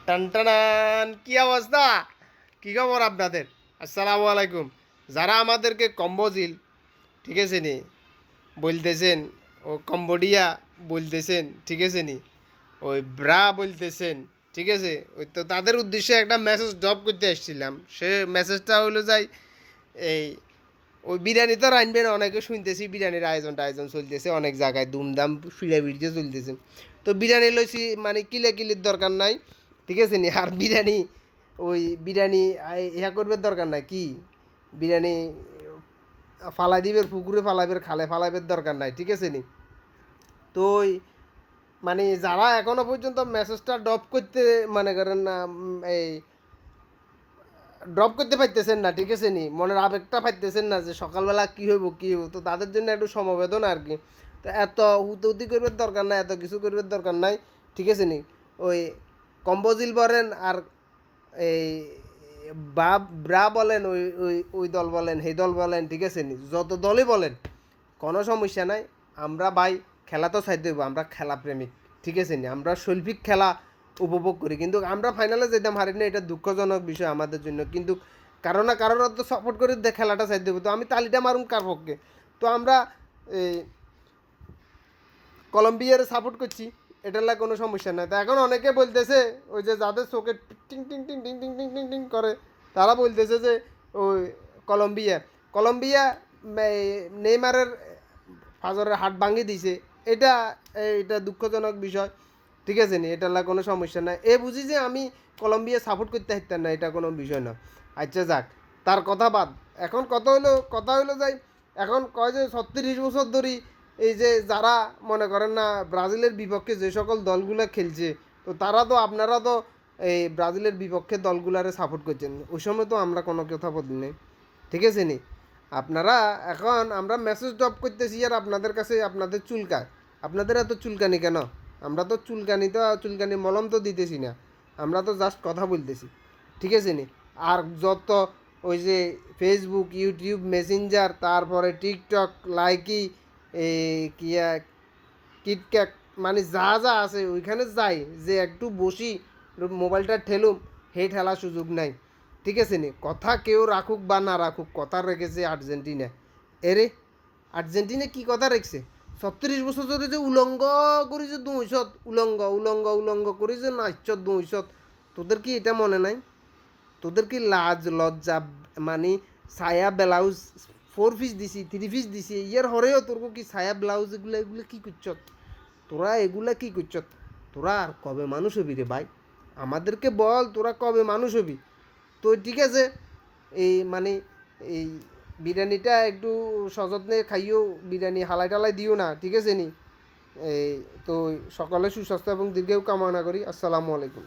টানটানান কি অবস্থা, কি খবর আপনাদের? আসসালামু আলাইকুম। যারা আমাদেরকে কম্বোজিল, ঠিক আছে নি, বলতেছেন, ও কম্বোডিয়া বলতেছেন, ঠিক আছে নি, ওই ব্রা বলতেছেন, ঠিক আছে, ওই তো তাদের উদ্দেশ্যে একটা মেসেজ ড্রপ করতে আসছিলাম। সে মেসেজটা হলো যাই এই, ওই বিরিয়ানি তো রানবেন, অনেকে শুনতেছি বিরিয়ানির আয়োজন চলতেছে অনেক জায়গায়, দুমদাম ফিরে ফিরতে চলতেছে। তো বিরিয়ানি লইছি, মানে কিলির দরকার নাই, ঠিক আছে নি। আর বিরিয়ানি, ওই বিরিয়ানি ইয়া করবার দরকার নাই, কি বিরিয়ানি ফালাই দিবের, পুকুরে ফালাইবের, খালে ফালাইবের দরকার নাই, ঠিক আছে নি। তো ওই মানে যারা এখনো পর্যন্ত মেসেজটা ড্রপ করতে মনে করেন না, এই ড্রপ করতে পারতেছেন না, ঠিক আছে নি, মনের আবেগটা পাইতেছেন না যে সকালবেলা কী হইব কী হইব, তো তাদের জন্য একটু সমবেদনা আর কি। তো এত হুতহুতি করবার দরকার নাই, এত কিছু করবার দরকার নাই, ঠিক আছে নি। ওই কম্বোজিল বলেন আর এই বা ব্রা বলেন, ওই ওই ওই দল বলেন, সেই দল বলেন, ঠিক আছে নি, যত দলই বলেন কোনো সমস্যা নাই। আমরা ভাই খেলা তো চাইতে হইব, আমরা খেলা প্রেমিক, ঠিক আছে নি, আমরা শৈল্পিক খেলা উপভোগ করি, কিন্তু আমরা ফাইনালে যেতাম হারি না, এটা দুঃখজনক বিষয় আমাদের জন্য। কিন্তু কারো না কারোর তো সাপোর্ট করে খেলাটা চাইতে হবে, তো আমি তালিটা মারুম কার পক্ষে? তো আমরা এই কলম্বিয়ার সাপোর্ট করছি, এটার লাগে কোনো সমস্যা নাই। তো এখন অনেকে বলতেছে, ওই যে যাদের চোখে টিং টিং টিং টিং টিং টিং টিং টিং করে, তারা বলতেছে যে ওই কলম্বিয়া কলম্বিয়া নেইমারের ফাজরের হাট ভাঙি দিছে। এটা এটা দুঃখজনক বিষয়, ঠিক আছে নি, এটার লাগে কোনো সমস্যা নাই। এ বুঝি যে আমি কলম্বিয়া সাপোর্ট করতে হারতাম না, এটা কোনো বিষয় না। আচ্ছা যাক, তার কথা বাদ। এখন কথা হইলো যাই, এখন কয় যে 36 বছর ধরে এই যে যারা মনে করেন না ব্রাজিলের বিপক্ষে যে সকল দলগুলো খেলছে, তো তারা তো, আপনারা তো এই ব্রাজিলের বিপক্ষে দলগুলারে সাপোর্ট করছেন, ওই সময় তো আমরা কোনো কথা বলি নাই, ঠিক আছে নি। আপনারা এখন আমরা মেসেজ ড্রপ করতেছি আর আপনাদের কাছে আপনাদের চুলকায়, আপনাদের এত চুলকানি কেন? আমরা তো চুলকানি মলম তো দিতেছি না, আমরা তো জাস্ট কথা বলতেছি, ঠিক আছে নি। আর যত ওই যে ফেসবুক, ইউটিউব, মেসেঞ্জার, তারপরে টিকটক, লাইকি, এই কিয়া কিটক্যাট, মানে যা যা আছে ওইখানে যাই যে একটু বসি, মোবাইলটা ঠেলুম, হে ঠেলার সুযোগ নাই, ঠিক আছে নি। কথা কেউ রাখুক বা না রাখুক, কথা রেখেছে আর্জেন্টিনা। এরে আর্জেন্টিনা কি কথা রেখেছে? 36 বছর ধরে যে উলঙ্গ করেছে দুইশত, উলঙ্গ উলঙ্গ উলঙ্গ করেছে নাচত দুইশত, তোদের কি এটা মনে নাই? তোদের কি লাজ লজ্জা, মানে ছায়া ব্লাউজ 4 পিস দিছি, 3 পিস দিছি, ইয়ার হরেও তোর কি ছায়া ব্লাউজ, এগুলো এগুলো কী করছত তোরা? এগুলা কী করছত তোরা? আর কবে মানুষ হবি রে ভাই? আমাদেরকে বল, তোরা কবে মানুষ হবি? তো ঠিক আছে, এই মানে এই বিরিয়ানিটা একটু সযত্নে খাইও, বিরিয়ানি হালাই টালাই দিও না, ঠিক আছে নি। এই তো সকলে সুস্বাস্থ্য এবং দীর্ঘায়ু কামনা করি। আসসালামু আলাইকুম।